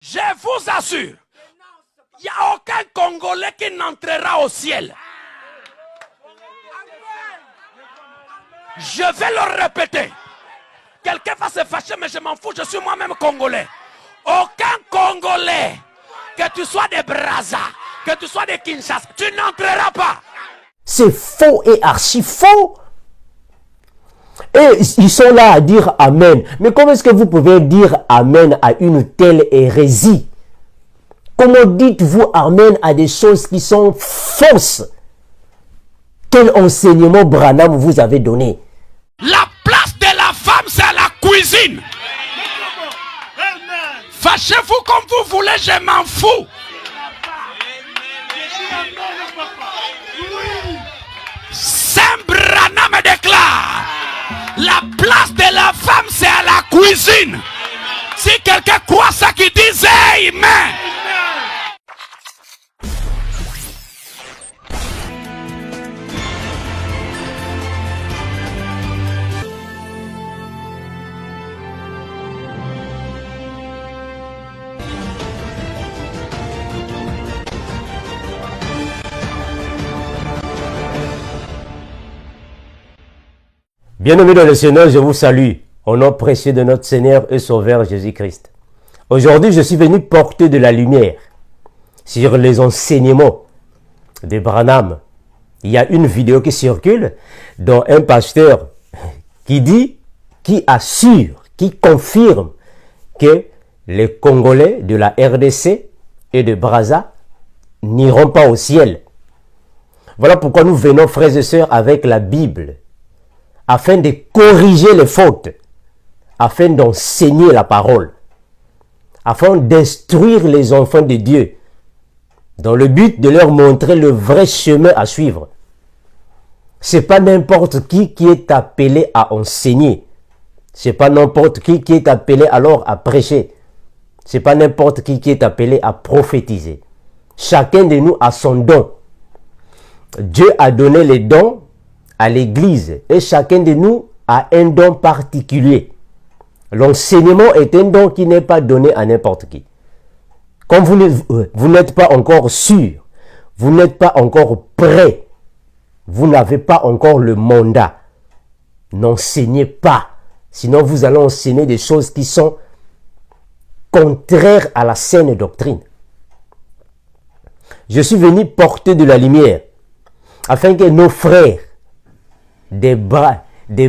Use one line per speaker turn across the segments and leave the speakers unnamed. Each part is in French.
Je vous assure, il n'y a aucun Congolais qui n'entrera au ciel. Je vais le répéter. Quelqu'un va se fâcher, mais je m'en fous, je suis moi-même Congolais. Aucun Congolais, que tu sois de Brazza, que tu sois de Kinshasa, tu n'entreras pas.
C'est faux et archi faux. Et ils sont là à dire Amen. Mais comment est-ce que vous pouvez dire Amen à une telle hérésie? Comment dites-vous Amen à des choses qui sont fausses? Quel enseignement Branham vous avez donné?
La place de la femme, c'est à la cuisine. Fâchez-vous comme vous voulez, je m'en fous. Saint Branham déclare, la place de la femme, c'est à la cuisine. Si quelqu'un croit ça, qu'il dise Amen.
Bien-aimés dans le Seigneur, je vous salue au nom précieux de notre Seigneur et Sauveur Jésus-Christ. Aujourd'hui, je suis venu porter de la lumière sur les enseignements de Branham. Il y a une vidéo qui circule dont un pasteur qui dit, qui assure, qui confirme que les Congolais de la RDC et de Brazza n'iront pas au ciel. Voilà pourquoi nous venons, frères et sœurs, avec la Bible, afin de corriger les fautes, afin d'enseigner la parole, afin d'instruire les enfants de Dieu, dans le but de leur montrer le vrai chemin à suivre. Ce n'est pas n'importe qui est appelé à enseigner. Ce n'est pas n'importe qui est appelé alors à prêcher. Ce n'est pas n'importe qui est appelé à prophétiser. Chacun de nous a son don. Dieu a donné les dons à l'église et chacun de nous a un don particulier. L'enseignement est un don qui n'est pas donné à n'importe qui. Comme vous n'êtes pas encore sûr, vous n'êtes pas encore prêt, vous n'avez pas encore le mandat, n'enseignez pas. Sinon vous allez enseigner des choses qui sont contraires à la saine doctrine. Je suis venu porter de la lumière afin que nos frères des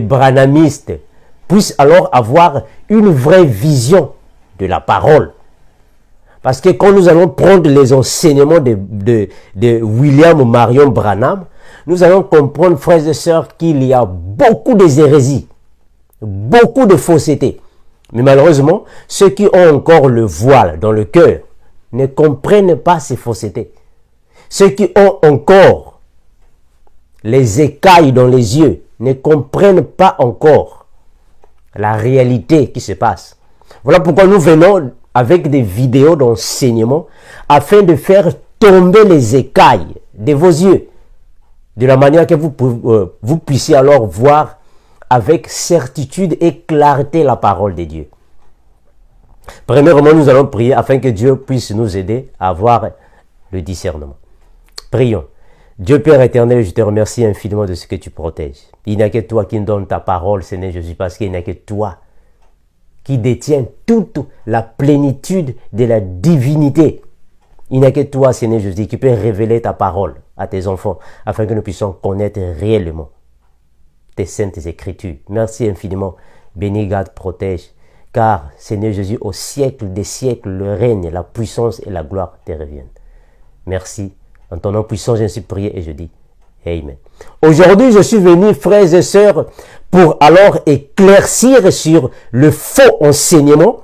branhamistes puissent alors avoir une vraie vision de la parole. Parce que quand nous allons prendre les enseignements de William Marion Branham, nous allons comprendre, frères et sœurs, qu'il y a beaucoup de hérésies, beaucoup de faussetés. Mais malheureusement, ceux qui ont encore le voile dans le cœur ne comprennent pas ces faussetés. Ceux qui ont encore les écailles dans les yeux ne comprennent pas encore la réalité qui se passe. Voilà pourquoi nous venons avec des vidéos d'enseignement afin de faire tomber les écailles de vos yeux, de la manière que vous puissiez alors voir avec certitude et clarté la parole de Dieu. Premièrement, nous allons prier afin que Dieu puisse nous aider à avoir le discernement. Prions. Dieu Père éternel, je te remercie infiniment de ce que tu protèges. Il n'y a que toi qui nous donne ta parole, Seigneur Jésus, parce qu'il n'y a que toi qui détiens toute la plénitude de la divinité. Il n'y a que toi, Seigneur Jésus, qui peut révéler ta parole à tes enfants, afin que nous puissions connaître réellement tes saintes écritures. Merci infiniment. Bénis, garde, protège. Car, Seigneur Jésus, au siècle des siècles, le règne, la puissance et la gloire te reviennent. Merci. En ton nom puissant, j'ai ainsi prié et je dis Amen. Aujourd'hui, je suis venu, frères et sœurs, pour alors éclaircir sur le faux enseignement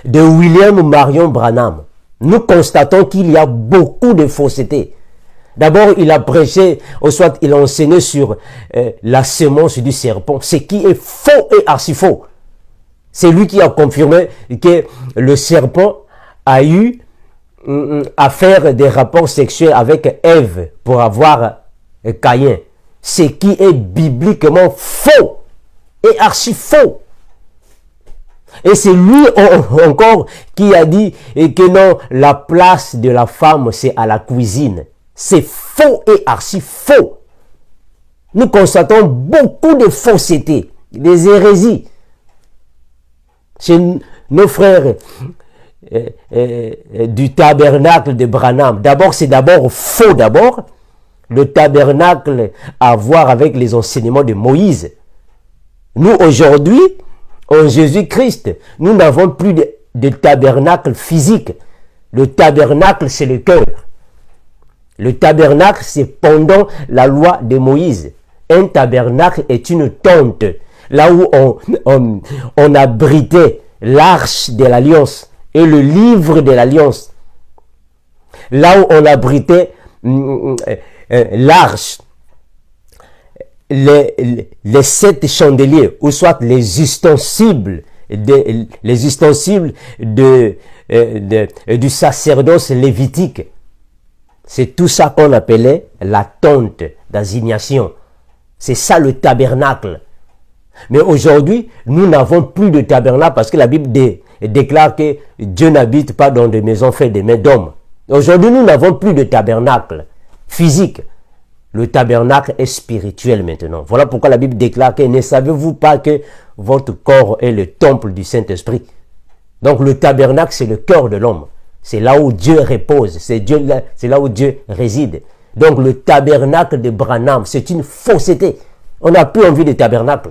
de William Marion Branham. Nous constatons qu'il y a beaucoup de fausseté. D'abord, il a prêché, ou soit il a enseigné sur la semence du serpent, ce qui est faux et archi faux. C'est lui qui a confirmé que le serpent a eu à faire des rapports sexuels avec Ève pour avoir Caïn. Ce qui est bibliquement faux et archi faux. Et c'est lui encore qui a dit que non, la place de la femme, c'est à la cuisine. C'est faux et archi faux. Nous constatons beaucoup de faussetés, des hérésies chez nos frères du tabernacle de Branham. D'abord, c'est d'abord faux d'abord. Le tabernacle à voir avec les enseignements de Moïse. Nous, aujourd'hui, en Jésus-Christ, nous n'avons plus de tabernacle physique. Le tabernacle, c'est le cœur. Le tabernacle, c'est pendant la loi de Moïse. Un tabernacle est une tente, là où on abritait l'arche de l'alliance et le livre de l'alliance. Là où on abritait l'arche, les 7 chandeliers, ou soit les ustensiles du sacerdoce lévitique. C'est tout ça qu'on appelait la tente d'assignation. C'est ça le tabernacle. Mais aujourd'hui, nous n'avons plus de tabernacle parce que la Bible déclare que Dieu n'habite pas dans des maisons faites des mains d'hommes. Aujourd'hui, nous n'avons plus de tabernacle physique. Le tabernacle est spirituel maintenant. Voilà pourquoi la Bible déclare que ne savez-vous pas que votre corps est le temple du Saint-Esprit. Donc le tabernacle, c'est le cœur de l'homme. C'est là où Dieu repose. C'est là où Dieu réside. Donc le tabernacle de Branham, c'est une fausseté. On n'a plus envie de tabernacle.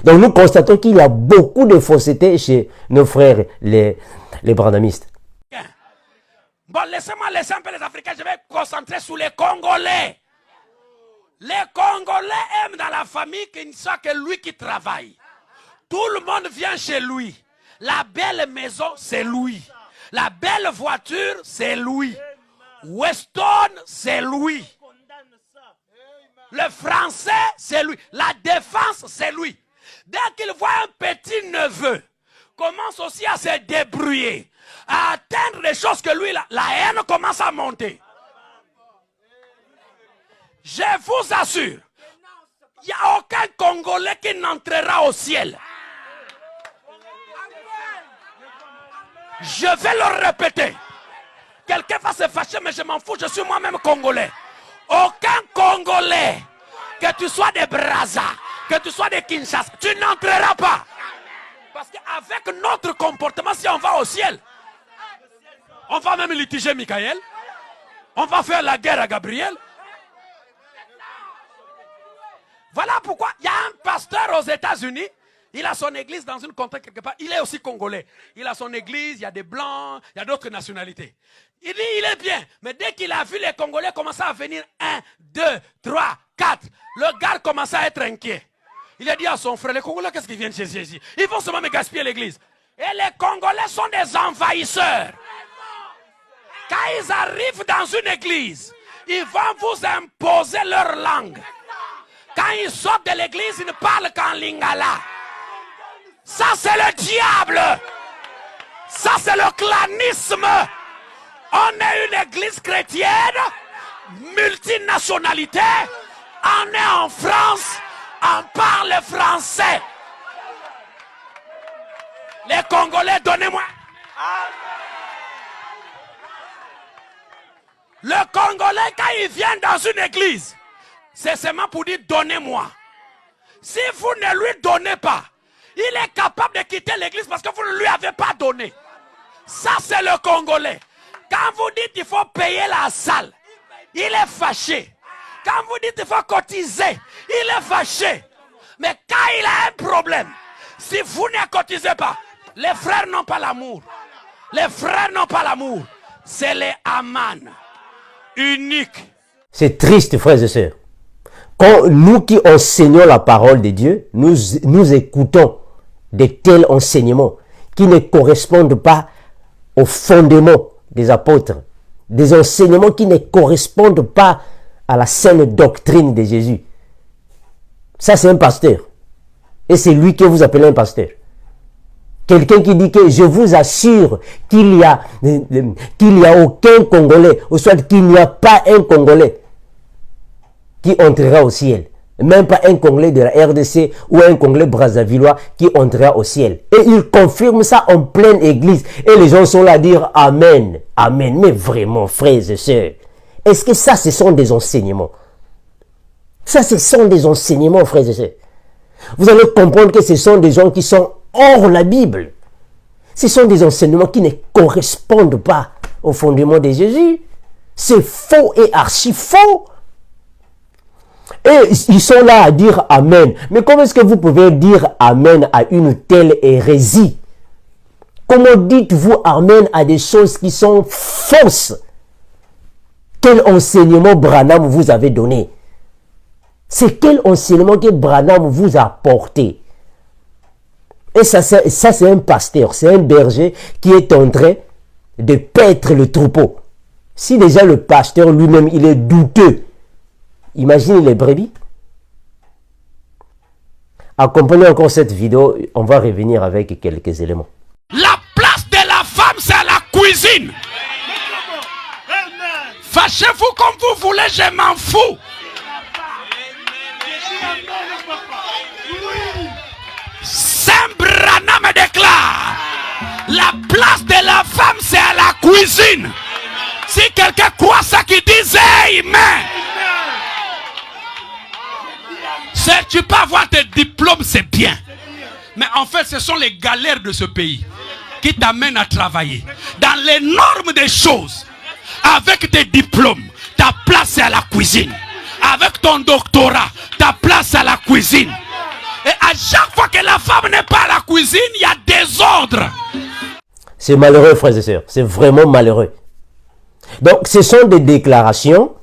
Donc nous constatons qu'il y a beaucoup de fausseté chez nos frères les branhamistes.
Bon, laissez-moi laisser un peu les Africains, je vais me concentrer sur les Congolais. Les Congolais aiment dans la famille qu'il ne soit que lui qui travaille. Tout le monde vient chez lui. La belle maison, c'est lui. La belle voiture, c'est lui. Weston, c'est lui. Le français, c'est lui. La défense, c'est lui. Dès qu'il voit un petit neveu, commence aussi à se débrouiller, à atteindre les choses que lui, la haine commence à monter. Je vous assure, il n'y a aucun Congolais qui n'entrera au ciel. Je vais le répéter. Quelqu'un va se fâcher, mais je m'en fous, je suis moi-même Congolais. Aucun Congolais, que tu sois de Brazza, que tu sois de Kinshasa, tu n'entreras pas. Parce qu'avec notre comportement, si on va au ciel, on va même litiger Michael, on va faire la guerre à Gabriel. Voilà pourquoi il y a un pasteur aux États-Unis, il a son église dans une contrée quelque part, il est aussi congolais. Il a son église, il y a des blancs, il y a d'autres nationalités. Il dit, il est bien, mais dès qu'il a vu les Congolais commencer à venir 1, 2, 3, 4, le gars commençait à être inquiet. Il a dit à son frère, les Congolais, qu'est-ce qu'ils viennent chez Jésus? Ils vont seulement me gaspiller l'église. Et les Congolais sont des envahisseurs. Quand ils arrivent dans une église, ils vont vous imposer leur langue. Quand ils sortent de l'église, ils ne parlent qu'en lingala. Ça, c'est le diable. Ça, c'est le clanisme. On est une église chrétienne, multinationalité. On est en France, on parle français. Les Congolais, donnez-moi. Le Congolais, quand il vient dans une église, c'est seulement pour dire donnez-moi. Si vous ne lui donnez pas, il est capable de quitter l'église parce que vous ne lui avez pas donné. Ça, c'est le Congolais. Quand vous dites qu'il faut payer la salle, il est fâché. Quand vous dites qu'il faut cotiser, il est fâché. Mais quand il a un problème, si vous ne cotisez pas, les frères n'ont pas l'amour. Les frères n'ont pas l'amour. C'est les Aman. Uniques.
C'est triste, frères et sœurs. Quand nous qui enseignons la parole de Dieu, nous écoutons de tels enseignements qui ne correspondent pas au fondement des apôtres, des enseignements qui ne correspondent pas à la saine doctrine de Jésus. Ça, c'est un pasteur. Et c'est lui que vous appelez un pasteur. Quelqu'un qui dit que je vous assure qu'il y a aucun Congolais, ou soit qu'il n'y a pas un Congolais qui entrera au ciel. Même pas un Congolais de la RDC ou un Congolais brazzavillois qui entrera au ciel. Et il confirme ça en pleine église. Et les gens sont là à dire Amen. Amen. Mais vraiment, frères et sœurs, est-ce que ça, ce sont des enseignements? Ça, ce sont des enseignements, frères et sœurs. Vous allez comprendre que ce sont des gens qui sont hors la Bible. Ce sont des enseignements qui ne correspondent pas au fondement de Jésus. C'est faux et archi faux. Et ils sont là à dire Amen. Mais comment est-ce que vous pouvez dire Amen à une telle hérésie? Comment dites-vous Amen à des choses qui sont fausses? Quel enseignement Branham vous avez donné? C'est quel enseignement que Branham vous a apporté? Et ça c'est un pasteur, c'est un berger qui est en train de paître le troupeau. Si déjà le pasteur lui-même, il est douteux, imaginez les brebis. Accompagnez encore cette vidéo, on va revenir avec quelques éléments.
La place de la femme, c'est à la cuisine. Fâchez-vous comme vous voulez, je m'en fous. Saint Branham déclare, la place de la femme, c'est à la cuisine. Si quelqu'un croit ça, qui dit Amen. Tu peux avoir tes diplômes, c'est bien. Mais en fait, ce sont les galères de ce pays qui t'amènent à travailler. Dans les normes des choses, avec tes diplômes, ta place est à la cuisine. Avec ton doctorat, ta place est à la cuisine. Et à chaque fois que la femme n'est pas à la cuisine, il y a désordre.
C'est malheureux, frères et sœurs. C'est vraiment malheureux. Donc, ce sont des déclarations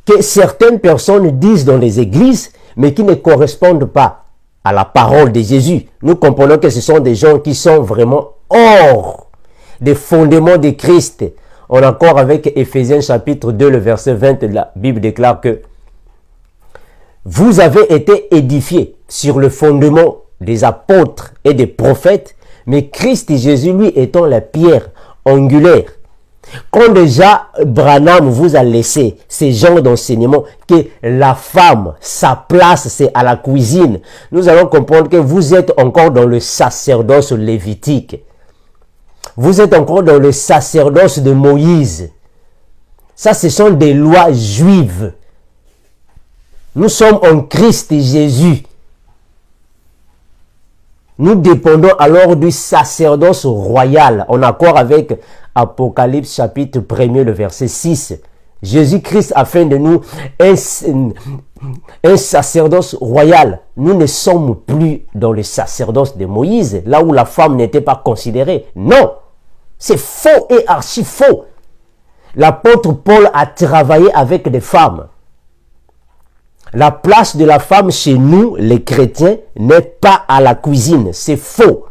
que certaines personnes disent dans les églises, mais qui ne correspondent pas à la parole de Jésus. Nous comprenons que ce sont des gens qui sont vraiment hors des fondements de Christ. En accord avec Éphésiens chapitre 2, le verset 20, la Bible déclare que vous avez été édifiés sur le fondement des apôtres et des prophètes, mais Christ et Jésus, lui, étant la pierre angulaire. Quand déjà Branham vous a laissé ces genres d'enseignement que la femme, sa place c'est à la cuisine, nous allons comprendre que vous êtes encore dans le sacerdoce lévitique. Vous êtes encore dans le sacerdoce de Moïse. Ça, ce sont des lois juives. Nous sommes en Christ Jésus. Nous dépendons alors du sacerdoce royal, en accord avec Apocalypse chapitre 1er, le verset 6. Jésus-Christ a fait de nous un sacerdoce royal. Nous ne sommes plus dans le sacerdoce de Moïse, là où la femme n'était pas considérée. Non, c'est faux et archi faux. L'apôtre Paul a travaillé avec des femmes. La place de la femme chez nous, les chrétiens, n'est pas à la cuisine. C'est faux.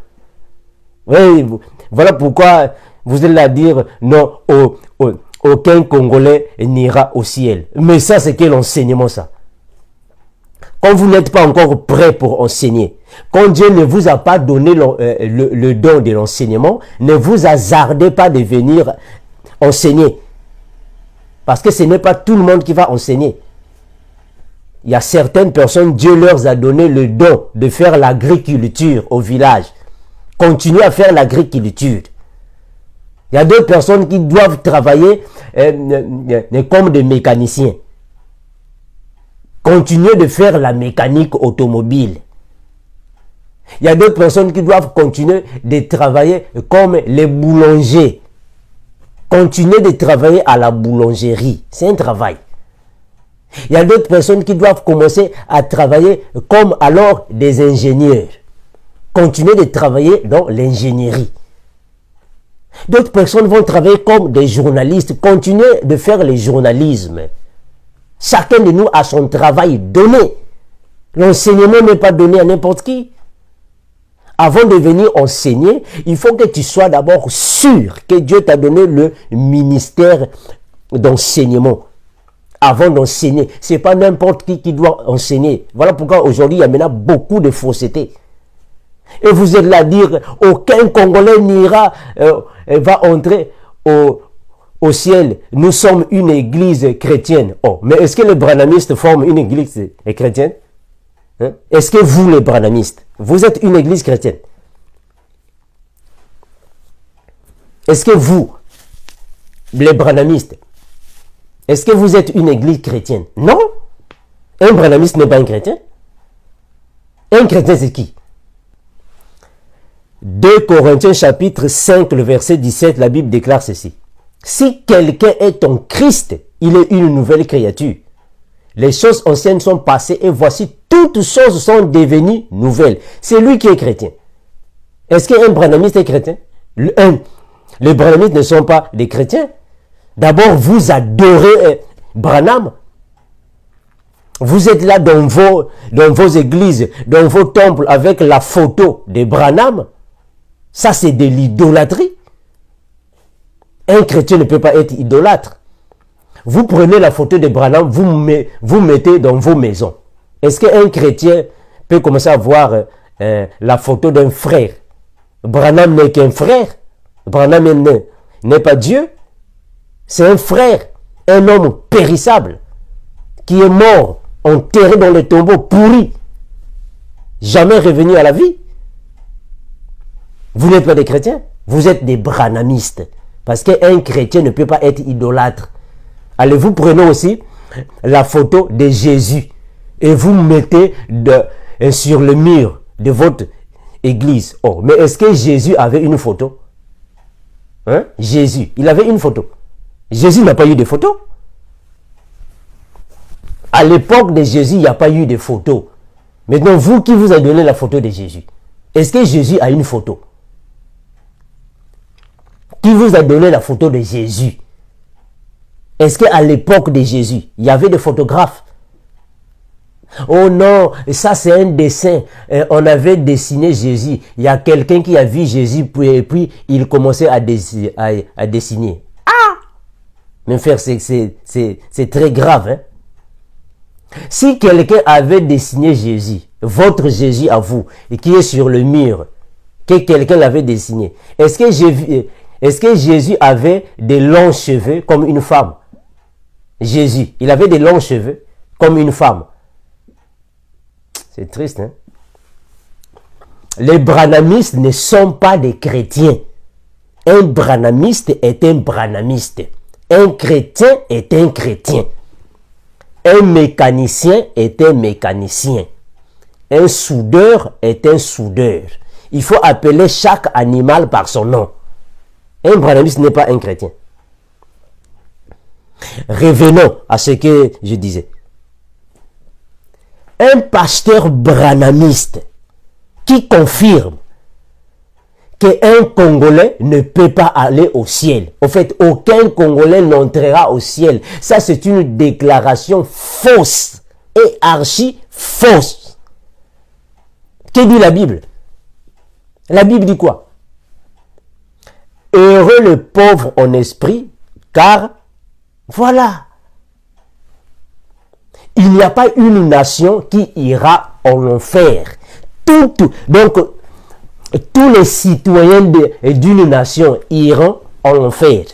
Oui, voilà pourquoi vous allez la dire, non, aucun Congolais n'ira au ciel. Mais ça, c'est quel enseignement ça? Quand vous n'êtes pas encore prêt pour enseigner, quand Dieu ne vous a pas donné le don de l'enseignement, ne vous hasardez pas de venir enseigner. Parce que ce n'est pas tout le monde qui va enseigner. Il y a certaines personnes, Dieu leur a donné le don de faire l'agriculture au village. Continuez à faire l'agriculture. Il y a d'autres personnes qui doivent travailler comme des mécaniciens. Continuez de faire la mécanique automobile. Il y a d'autres personnes qui doivent continuer de travailler comme les boulangers. Continuez de travailler à la boulangerie. C'est un travail. Il y a d'autres personnes qui doivent commencer à travailler comme alors des ingénieurs. Continuez de travailler dans l'ingénierie. D'autres personnes vont travailler comme des journalistes. Continuez de faire le journalisme. Chacun de nous a son travail donné. L'enseignement n'est pas donné à n'importe qui. Avant de venir enseigner, il faut que tu sois d'abord sûr que Dieu t'a donné le ministère d'enseignement. Avant d'enseigner, ce n'est pas n'importe qui doit enseigner. Voilà pourquoi aujourd'hui, il y a maintenant beaucoup de fausseté. Et vous êtes là à dire, aucun Congolais n'ira, va entrer au ciel. Nous sommes une église chrétienne. Oh, mais est-ce que les branhamistes forment une église chrétienne? Hein? Est-ce que vous, les branhamistes, vous êtes une église chrétienne? Est-ce que vous, les branhamistes, est-ce que vous êtes une église chrétienne? Non. Un branhamiste n'est pas un chrétien. Un chrétien, c'est qui? 2 Corinthiens chapitre 5, le verset 17, la Bible déclare ceci. Si quelqu'un est en Christ, il est une nouvelle créature. Les choses anciennes sont passées et voici toutes choses sont devenues nouvelles. C'est lui qui est chrétien. Est-ce qu'un branhamiste est chrétien? Les branhamistes ne sont pas des chrétiens. D'abord, vous adorez Branham. Vous êtes là dans vos églises, dans vos temples avec la photo de Branham. Ça, c'est de l'idolâtrie. Un chrétien ne peut pas être idolâtre. Vous prenez la photo de Branham, vous mettez dans vos maisons. Est-ce qu'un chrétien peut commencer à voir la photo d'un frère? Branham n'est qu'un frère. Branham n'est pas Dieu. C'est un frère, un homme périssable, qui est mort, enterré dans le tombeau, pourri, jamais revenu à la vie. Vous n'êtes pas des chrétiens, vous êtes des branhamistes. Parce qu'un chrétien ne peut pas être idolâtre. Allez, vous prenez aussi la photo de Jésus et vous mettez sur le mur de votre église. Oh, mais est-ce que Jésus avait une photo? Hein? Jésus, il avait une photo. Jésus n'a pas eu de photos. À l'époque de Jésus, il n'y a pas eu de photos. Maintenant, vous qui vous a donné la photo de Jésus, est-ce que Jésus a une photo? Qui vous a donné la photo de Jésus? Est-ce qu'à l'époque de Jésus, il y avait des photographes? Oh non, ça c'est un dessin. On avait dessiné Jésus. Il y a quelqu'un qui a vu Jésus et puis il commençait à dessiner. Mais frère, c'est très grave. Hein? Si quelqu'un avait dessiné Jésus, votre Jésus à vous, et qui est sur le mur, que quelqu'un l'avait dessiné, est-ce que Jésus avait des longs cheveux comme une femme? Jésus, il avait des longs cheveux comme une femme. C'est triste, hein? Les branhamistes ne sont pas des chrétiens. Un branhamiste est un branhamiste. Un chrétien est un chrétien. Un mécanicien est un mécanicien. Un soudeur est un soudeur. Il faut appeler chaque animal par son nom. Un branhamiste n'est pas un chrétien. Revenons à ce que je disais. Un pasteur branhamiste qui confirme qu'un Congolais ne peut pas aller au ciel. En fait, aucun Congolais n'entrera au ciel. Ça, c'est une déclaration fausse et archi fausse. Que dit la Bible? La Bible dit quoi? Heureux le pauvre en esprit, car voilà. Il n'y a pas une nation qui ira en enfer. Donc, tous les citoyens d'une nation iront en enfer.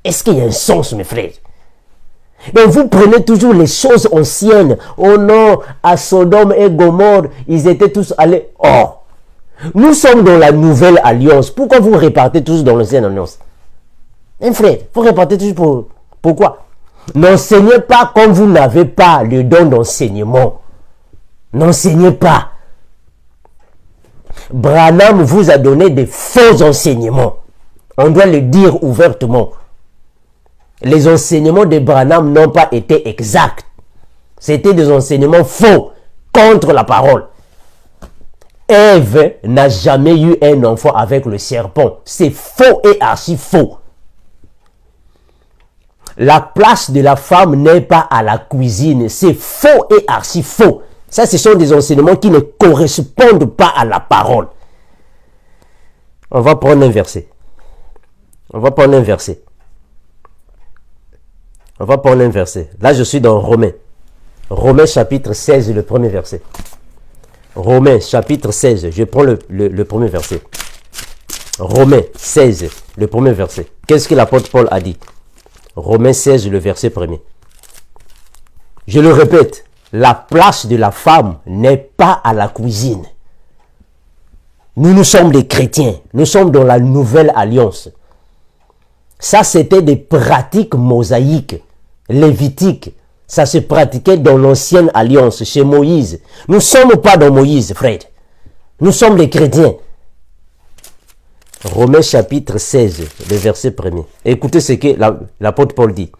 Est-ce qu'il y a un sens, mes frères? Donc vous prenez toujours les choses anciennes. Oh non, à Sodome et Gomorrhe, ils étaient tous allés. Oh, nous sommes dans la nouvelle alliance. Pourquoi vous repartez tous dans l'ancienne alliance? Un frère, vous repartez toujours pourquoi? N'enseignez pas comme vous n'avez pas le don d'enseignement. N'enseignez pas. Branham vous a donné des faux enseignements. On doit le dire ouvertement. Les enseignements de Branham n'ont pas été exacts. C'était des enseignements faux contre la parole. Ève n'a jamais eu un enfant avec le serpent. C'est faux et archi faux. La place de la femme n'est pas à la cuisine. C'est faux et archi faux. Ça, ce sont des enseignements qui ne correspondent pas à la parole. On va prendre un verset. On va prendre un verset. On va prendre un verset. Là, je suis dans Romains. Romains chapitre 16, le premier verset. Romains chapitre 16, je prends le premier verset. Romains 16, le premier verset. Qu'est-ce que l'apôtre Paul a dit? Romains 16, le verset premier. Je le répète. la place de la femme n'est pas à la cuisine. Nous sommes des chrétiens. Nous sommes dans la nouvelle alliance. Ça, c'était des pratiques mosaïques, lévitiques. Ça se pratiquait dans l'ancienne alliance, chez Moïse. Nous ne sommes pas dans Moïse, frère. Nous sommes des chrétiens. Romains chapitre 16, le verset 1er. Écoutez ce que l'apôtre Paul dit.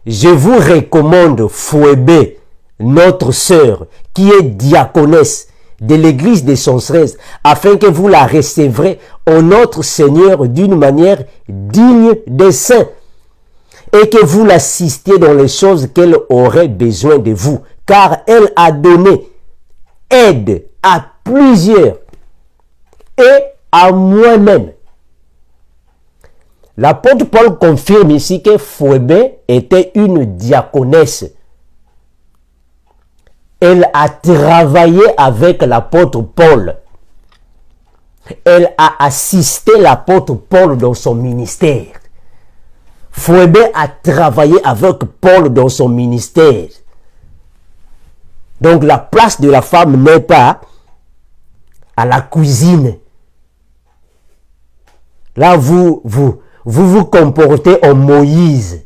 Je vous recommande Phoébé, notre sœur, qui est diaconesse de l'église des Sonsraises, afin que vous la recevrez au notre Seigneur d'une manière digne des saints, et que vous l'assistiez dans les choses qu'elle aurait besoin de vous, car elle a donné aide à plusieurs et à moi-même. L'apôtre Paul confirme ici que Phoébé était une diaconesse. Elle a travaillé avec l'apôtre Paul. Elle a assisté l'apôtre Paul dans son ministère. Phoébé a travaillé avec Paul dans son ministère. Donc la place de la femme n'est pas à la cuisine. Là, vous comportez en Moïse.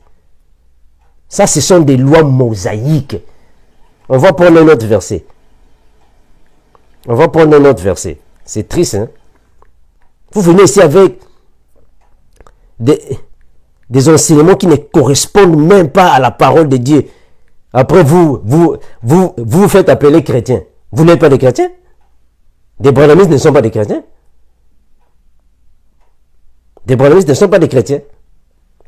Ça, ce sont des lois mosaïques. On va prendre un autre verset. On va prendre un autre verset. C'est triste, hein? Vous venez ici avec des enseignements qui ne correspondent même pas à la parole de Dieu. Après, vous faites appeler chrétien. Vous n'êtes pas des chrétiens? Des branhamistes ne sont pas des chrétiens? Des branhamistes ne sont pas des chrétiens.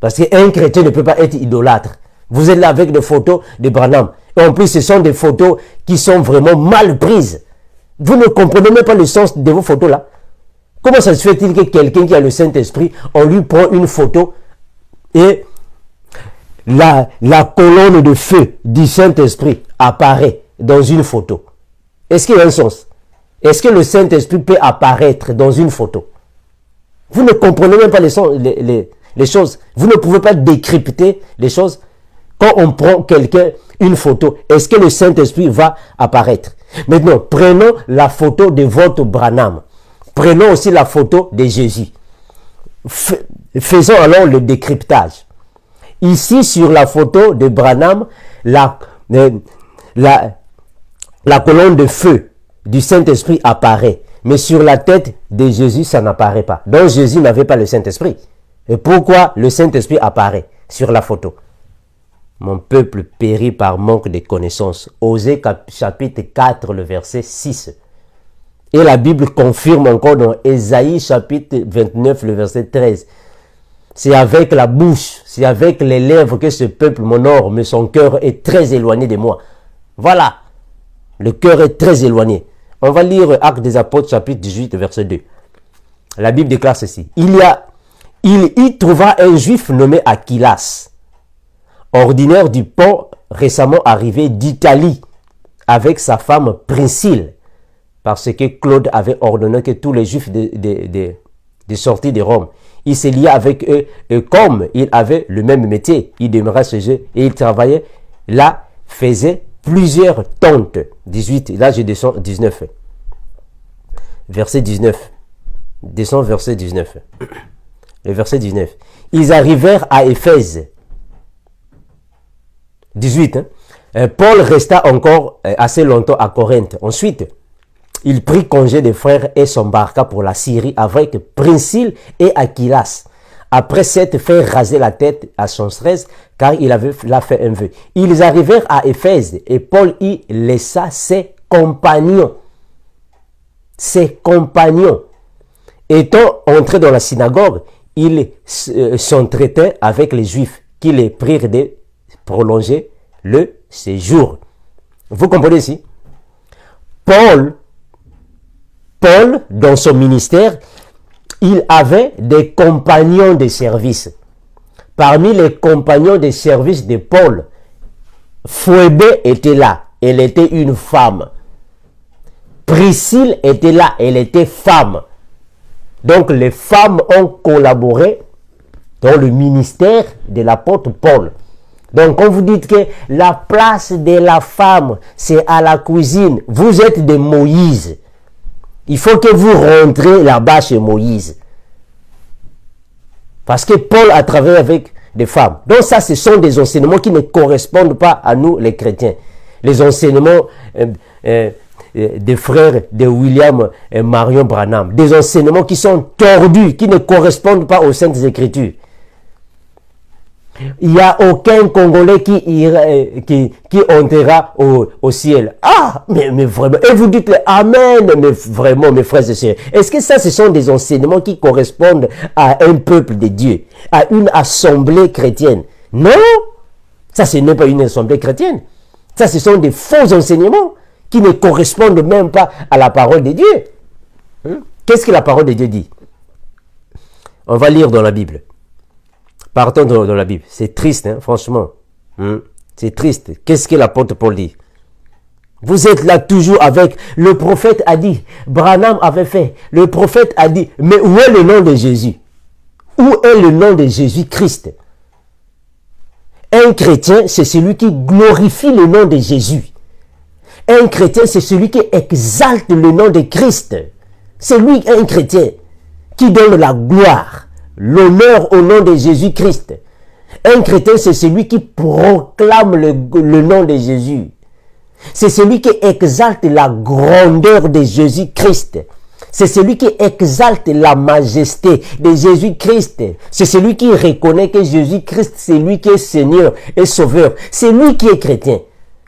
Parce qu'un chrétien ne peut pas être idolâtre. Vous êtes là avec des photos de Branham. Et en plus, ce sont des photos qui sont vraiment mal prises. Vous ne comprenez même pas le sens de vos photos là. Comment ça se fait-il que quelqu'un qui a le Saint-Esprit, on lui prend une photo et la colonne de feu du Saint-Esprit apparaît dans une photo? Est-ce qu'il y a un sens? Est-ce que le Saint-Esprit peut apparaître dans une photo? Vous ne comprenez même pas les choses. Vous ne pouvez pas décrypter les choses. Quand on prend quelqu'un, une photo, est-ce que le Saint-Esprit va apparaître? Maintenant, prenons la photo de votre Branham. Prenons aussi la photo de Jésus. Faisons alors le décryptage. Ici, sur la photo de Branham, la colonne de feu du Saint-Esprit apparaît. Mais sur la tête de Jésus, ça n'apparaît pas. Donc Jésus n'avait pas le Saint-Esprit. Et pourquoi le Saint-Esprit apparaît sur la photo? Mon peuple périt par manque de connaissances. Osée chapitre 4, le verset 6. Et la Bible confirme encore dans Ésaïe chapitre 29, le verset 13. C'est avec la bouche, c'est avec les lèvres que ce peuple m'honore, mais son cœur est très éloigné de moi. Voilà. Le cœur est très éloigné. On va lire Actes des Apôtres chapitre 18, verset 2. La Bible déclare ceci. Il y trouva un juif nommé Aquilas, ordinaire du pont récemment arrivé d'Italie, avec sa femme Priscille, parce que Claude avait ordonné que tous les juifs de sortie de Rome, il se lia avec eux, et comme il avait le même métier, il demeurait chez eux, et il travaillait là, faisait plusieurs tentes. 18, là je descends 19. Verset 19. Descends verset 19. Le verset 19. Ils arrivèrent à Éphèse. 18. Paul resta encore assez longtemps à Corinthe. Ensuite, il prit congé des frères et s'embarqua pour la Syrie avec Priscille et Aquilas. Après s'être fait raser la tête à son stress, car il avait là fait un vœu. Ils arrivèrent à Éphèse et Paul y laissa ses compagnons. Ses compagnons. Étant entré dans la synagogue, il s'entretait avec les Juifs qui les prirent de prolonger le séjour. Vous comprenez ici? Paul, dans son ministère, il avait des compagnons de service. Parmi les compagnons de service de Paul, Phoébé était là. Elle était une femme. Priscille était là. Elle était femme. Donc les femmes ont collaboré dans le ministère de l'apôtre Paul. Donc, quand vous dites que la place de la femme, c'est à la cuisine, vous êtes de Moïse. Il faut que vous rentrez là-bas chez Moïse. Parce que Paul a travaillé avec des femmes. Donc ça, ce sont des enseignements qui ne correspondent pas à nous, les chrétiens. Les enseignements des frères de William et Marion Branham. Des enseignements qui sont tordus, qui ne correspondent pas aux Saintes Écritures. Il n'y a aucun Congolais qui entrera au ciel. Ah, mais vraiment. Et vous dites Amen, mais vraiment, mes frères et sœurs. Est-ce que ça, ce sont des enseignements qui correspondent à un peuple de Dieu, à une assemblée chrétienne? Non, ça, ce n'est pas une assemblée chrétienne. Ça, ce sont des faux enseignements qui ne correspondent même pas à la parole de Dieu. Qu'est-ce que la parole de Dieu dit? On va lire dans la Bible. Partons dans la Bible. C'est triste, hein, franchement. C'est triste. Qu'est-ce que l'apôtre Paul dit? Vous êtes là toujours avec le prophète a dit, Branham avait fait, le prophète a dit, mais où est le nom de Jésus? Où est le nom de Jésus-Christ? Un chrétien, c'est celui qui glorifie le nom de Jésus. Un chrétien, c'est celui qui exalte le nom de Christ. C'est lui, un chrétien, qui donne la gloire, l'honneur au nom de Jésus-Christ. Un chrétien, c'est celui qui proclame le nom de Jésus. C'est celui qui exalte la grandeur de Jésus-Christ. C'est celui qui exalte la majesté de Jésus-Christ. C'est celui qui reconnaît que Jésus-Christ, c'est lui qui est Seigneur et Sauveur. C'est lui qui est chrétien.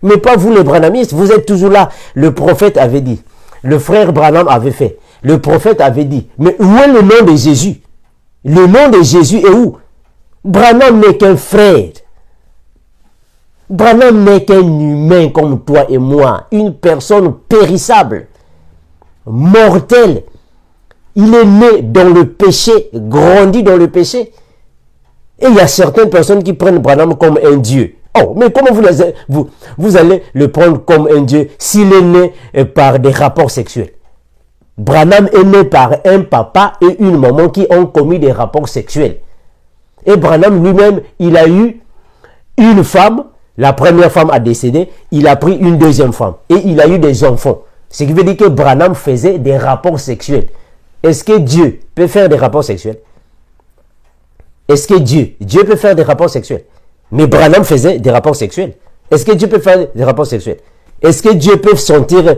Mais pas vous les branhamistes, vous êtes toujours là. Le prophète avait dit, le frère Branham avait fait, le prophète avait dit, mais où est le nom de Jésus? Le nom de Jésus est où? Branham n'est qu'un frère. Branham n'est qu'un humain comme toi et moi, une personne périssable, mortelle. Il est né dans le péché, grandi dans le péché. Et il y a certaines personnes qui prennent Branham comme un dieu. Oh, mais comment vous allez le prendre comme un dieu s'il est né par des rapports sexuels? Branham est né par un papa et une maman qui ont commis des rapports sexuels. Et Branham lui-même, il a eu une femme, la première femme a décédé, il a pris une deuxième femme et il a eu des enfants. Ce qui veut dire que Branham faisait des rapports sexuels. Est-ce que Dieu peut faire des rapports sexuels? Est-ce que Dieu peut faire des rapports sexuels? Mais Branham faisait des rapports sexuels. Est-ce que Dieu peut faire des rapports sexuels? Est-ce que Dieu peut sentir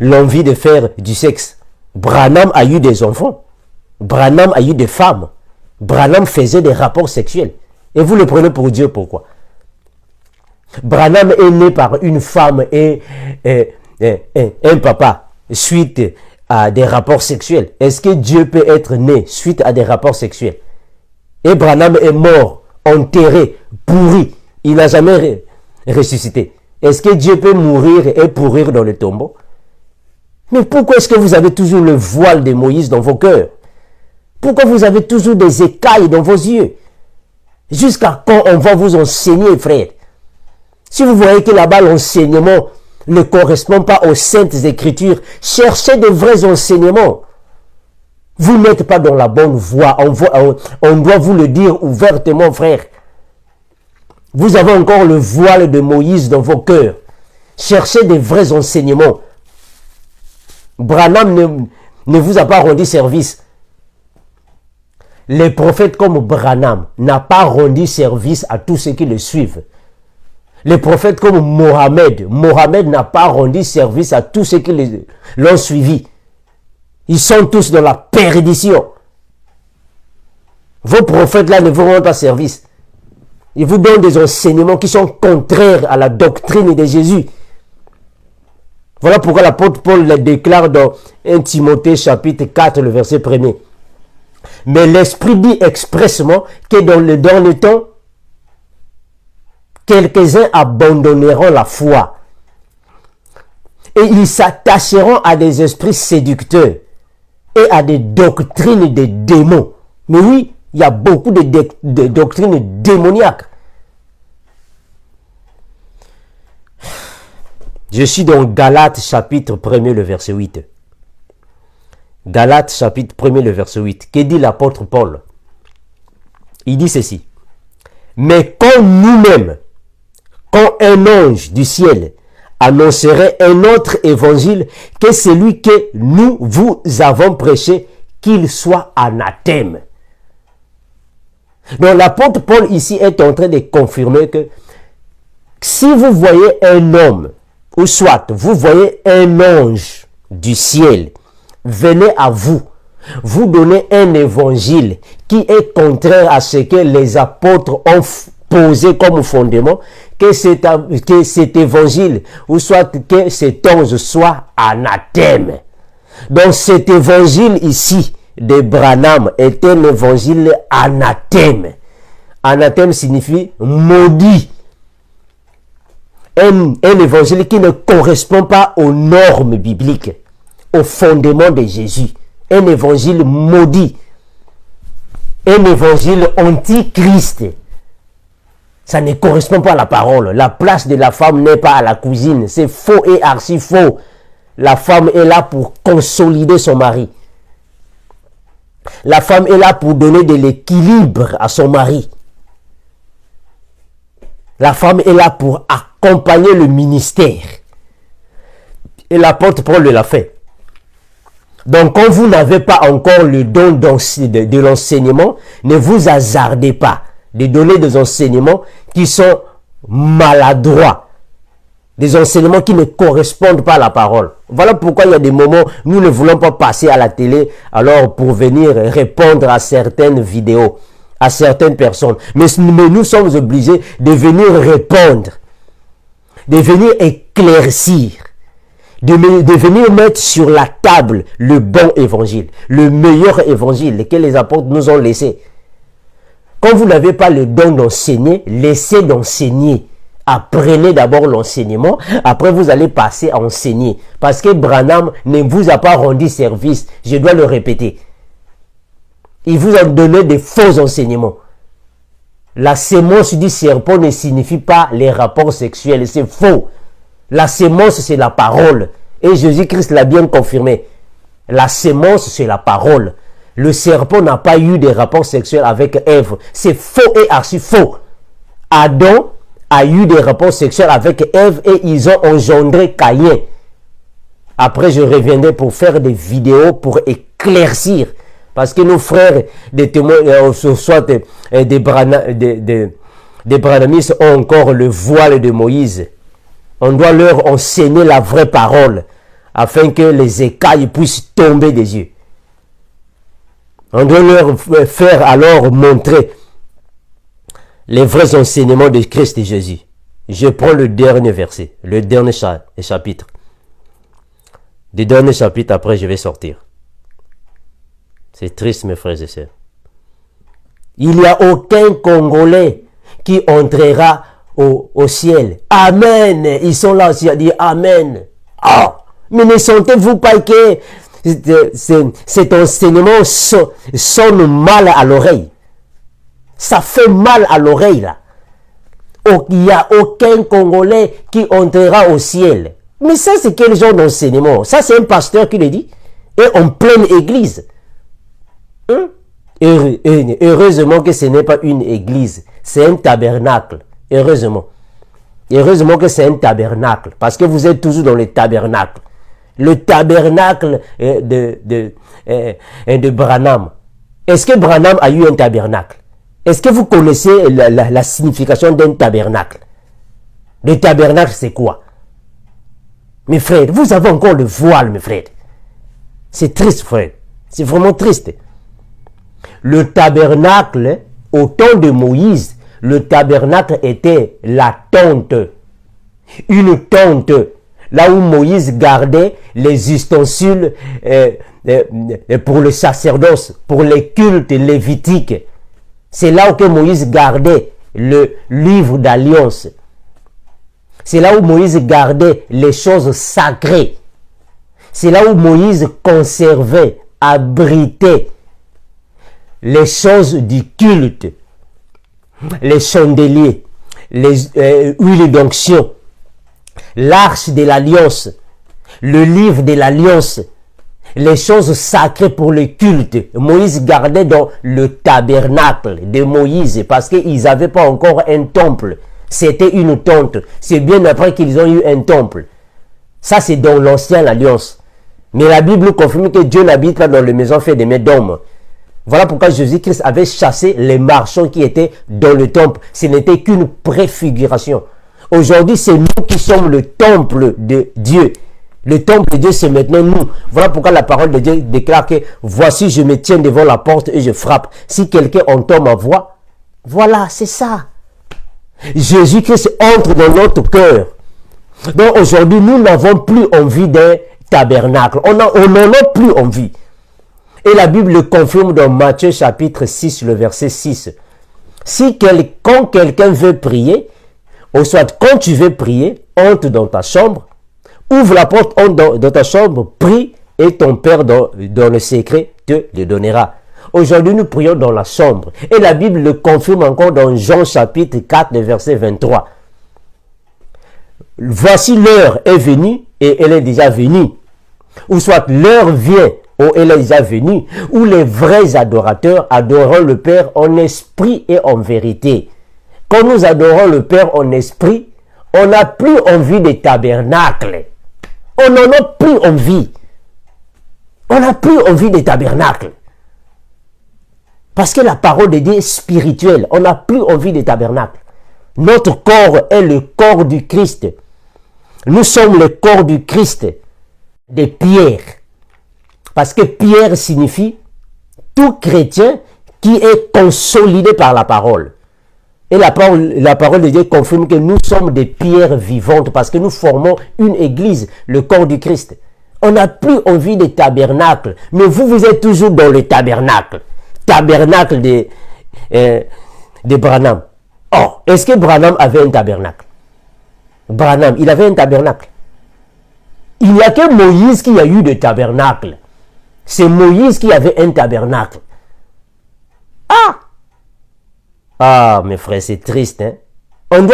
l'envie de faire du sexe? Branham a eu des enfants. Branham a eu des femmes. Branham faisait des rapports sexuels. Et vous le prenez pour Dieu, pourquoi? Branham est né par une femme et un papa suite à des rapports sexuels. Est-ce que Dieu peut être né suite à des rapports sexuels? Et Branham est mort, enterré, pourri. Il n'a jamais ressuscité. Est-ce que Dieu peut mourir et pourrir dans le tombeau? Mais pourquoi est-ce que vous avez toujours le voile de Moïse dans vos cœurs? Pourquoi vous avez toujours des écailles dans vos yeux? Jusqu'à quand on va vous enseigner, frère? Si vous voyez que là-bas l'enseignement ne correspond pas aux saintes écritures, cherchez de vrais enseignements. Vous n'êtes pas dans la bonne voie. On doit vous le dire ouvertement, frère. Vous avez encore le voile de Moïse dans vos cœurs. Cherchez des vrais enseignements. Branham ne vous a pas rendu service. Les prophètes comme Branham n'ont pas rendu service à tous ceux qui le suivent. Les prophètes comme Mohammed n'a pas rendu service à tous ceux qui l'ont suivi. Ils sont tous dans la perdition. Vos prophètes-là ne vous rendent pas service. Ils vous donnent des enseignements qui sont contraires à la doctrine de Jésus. Voilà pourquoi l'apôtre Paul le déclare dans 1 Timothée chapitre 4, le verset 1er. Mais l'Esprit dit expressement que dans le temps, quelques-uns abandonneront la foi. Et ils s'attacheront à des esprits séducteurs et à des doctrines de démons. Mais oui, il y a beaucoup de doctrines démoniaques. Je suis dans Galates chapitre 1er, le verset 8. Galates chapitre 1er, le verset 8. Que dit l'apôtre Paul? Il dit ceci. Mais quand nous-mêmes, quand un ange du ciel annoncerait un autre évangile que celui que nous vous avons prêché, qu'il soit anathème. Donc l'apôtre Paul ici est en train de confirmer que si vous voyez un homme, ou soit vous voyez un ange du ciel, venez à vous, vous donnez un évangile qui est contraire à ce que les apôtres ont posé comme fondement, que cet évangile, ou soit que cet ange soit anathème. Donc cet évangile ici de Branham est un évangile anathème. Anathème signifie maudit. Un évangile qui ne correspond pas aux normes bibliques, aux fondements de Jésus. Un évangile maudit. Un évangile antichrist. Ça ne correspond pas à la parole. La place de la femme n'est pas à la cuisine. C'est faux et archi faux. La femme est là pour consolider son mari. La femme est là pour donner de l'équilibre à son mari. La femme est là pour accompagner le ministère. Et l'apôtre Paul l'a fait. Donc, quand vous n'avez pas encore le don de l'enseignement, ne vous hasardez pas de donner des enseignements qui sont maladroits. Des enseignements qui ne correspondent pas à la parole. Voilà pourquoi il y a des moments où nous ne voulons pas passer à la télé alors pour venir répondre à certaines vidéos, à certaines personnes. Mais nous sommes obligés de venir répondre, de venir éclaircir, de venir mettre sur la table le bon évangile, le meilleur évangile que les apôtres nous ont laissé. Quand vous n'avez pas le don d'enseigner, laissez d'enseigner. Apprenez d'abord l'enseignement, après vous allez passer à enseigner. Parce que Branham ne vous a pas rendu service, je dois le répéter. Il vous a donné des faux enseignements. La sémence du serpent ne signifie pas les rapports sexuels, c'est faux. La sémence, c'est la parole. Et Jésus-Christ l'a bien confirmé. La sémence, c'est la parole. Le serpent n'a pas eu des rapports sexuels avec Ève. C'est faux et archi faux. Adam a eu des rapports sexuels avec Ève et ils ont engendré Caïn. Après, je reviendrai pour faire des vidéos pour éclaircir. Parce que nos frères, des témoins, soit des branhamistes ont encore le voile de Moïse. On doit leur enseigner la vraie parole afin que les écailles puissent tomber des yeux. On doit leur faire alors montrer les vrais enseignements de Christ et Jésus. Je prends le dernier verset, le dernier chapitre. Le dernier chapitre, après je vais sortir. C'est triste, mes frères et sœurs. Il n'y a aucun Congolais qui entrera au ciel. Amen. Ils sont là aussi à dire Amen. Ah, mais ne sentez-vous pas que cet enseignement sonne mal à l'oreille? Ça fait mal à l'oreille là. Il n'y a aucun Congolais qui entrera au ciel. Mais ça, c'est quel genre d'enseignement? Ça, c'est un pasteur qui le dit. Et en pleine église. Heureusement que ce n'est pas une église. C'est un tabernacle. Heureusement. Heureusement que c'est un tabernacle. Parce que vous êtes toujours dans le tabernacle. Le tabernacle de Branham. Est-ce que Branham a eu un tabernacle? Est-ce que vous connaissez la signification d'un tabernacle? Le tabernacle, c'est quoi? Mes frères, vous avez encore le voile, mes frères. C'est triste, frère. C'est vraiment triste. Le tabernacle, au temps de Moïse, le tabernacle était la tente. Une tente. Là où Moïse gardait les ustensiles pour le sacerdoce, pour les cultes lévitiques. C'est là où Moïse gardait le livre d'alliance. C'est là où Moïse gardait les choses sacrées. C'est là où Moïse conservait, abritait les choses du culte, les chandeliers, les huiles d'onction, l'arche de l'alliance, le livre de l'alliance, les choses sacrées pour le culte. Moïse gardait dans le tabernacle de Moïse parce qu'ils n'avaient pas encore un temple. C'était une tente. C'est bien après qu'ils ont eu un temple. Ça, c'est dans l'ancienne alliance. Mais la Bible confirme que Dieu n'habite pas dans les maisons faites de mains d'hommes. Voilà pourquoi Jésus-Christ avait chassé les marchands qui étaient dans le temple. Ce n'était qu'une préfiguration. Aujourd'hui, c'est nous qui sommes le temple de Dieu. Le temple de Dieu, c'est maintenant nous. Voilà pourquoi la parole de Dieu déclare que « Voici, je me tiens devant la porte et je frappe. Si quelqu'un entend ma voix, voilà, c'est ça. » Jésus-Christ entre dans notre cœur. Donc aujourd'hui, nous n'avons plus envie d'un tabernacle. On n'en a plus envie. Et la Bible le confirme dans Matthieu chapitre 6, le verset 6. Si quand quelqu'un veut prier, ou soit quand tu veux prier, entre dans ta chambre, ouvre la porte, entre dans ta chambre, prie, et ton Père dans le secret te le donnera. Aujourd'hui, nous prions dans la chambre. Et la Bible le confirme encore dans Jean chapitre 4, le verset 23. Voici l'heure est venue, et elle est déjà venue. Ou soit l'heure vient, ou elle est déjà venue, où les vrais adorateurs adoreront le Père en esprit et en vérité. Quand nous adorons le Père en esprit, on n'a plus envie des tabernacles. On n'en a plus envie. On n'a plus envie des tabernacles. Parce que la parole de Dieu est spirituelle. On n'a plus envie des tabernacles. Notre corps est le corps du Christ. Nous sommes le corps du Christ, de Pierre. Parce que Pierre signifie tout chrétien qui est consolidé par la parole. Et la parole de Dieu confirme que nous sommes des pierres vivantes parce que nous formons une église, le corps du Christ. On n'a plus envie des tabernacles. Mais vous êtes toujours dans le tabernacle. Tabernacle de Branham. Oh, est-ce que Branham avait un tabernacle? Branham, il avait un tabernacle. Il n'y a que Moïse qui a eu de tabernacle. C'est Moïse qui avait un tabernacle. Ah, mes frères, c'est triste. Hein?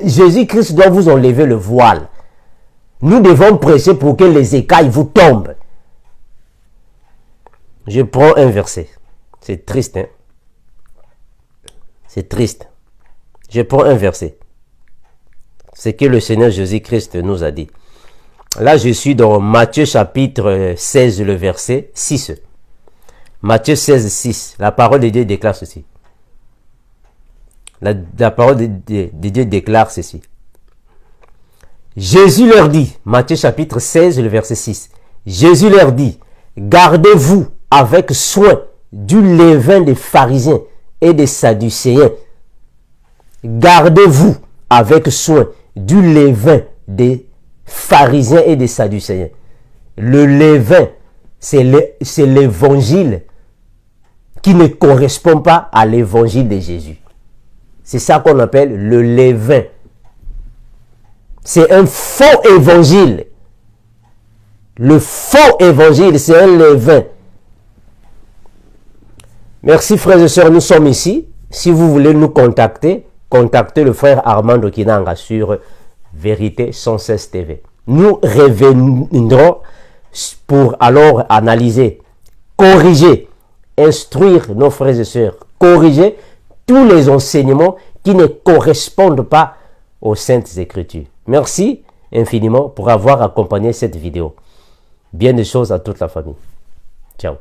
Jésus-Christ doit vous enlever le voile. Nous devons prêcher pour que les écailles vous tombent. Je prends un verset. C'est triste. Hein? C'est triste. Je prends un verset. C'est que le Seigneur Jésus-Christ nous a dit. Là, je suis dans Matthieu chapitre 16, le verset 6. Matthieu 16, 6. La parole de Dieu déclare ceci. La parole de Dieu déclare ceci. Jésus leur dit, Matthieu chapitre 16, le verset 6. Jésus leur dit, gardez-vous avec soin du levain des pharisiens et des sadducéens. Gardez-vous avec soin du levain des pharisiens et des sadducéens. Le levain, c'est l'évangile qui ne correspond pas à l'évangile de Jésus. C'est ça qu'on appelle le levain. C'est un faux évangile. Le faux évangile, c'est un levain. Merci frères et sœurs, nous sommes ici. Si vous voulez nous contacter, contactez le frère Armando Kinanga sur Vérité 116 TV. Nous reviendrons pour alors analyser, corriger, instruire nos frères et sœurs, corriger tous les enseignements qui ne correspondent pas aux Saintes Écritures. Merci infiniment pour avoir accompagné cette vidéo. Bien des choses à toute la famille. Ciao.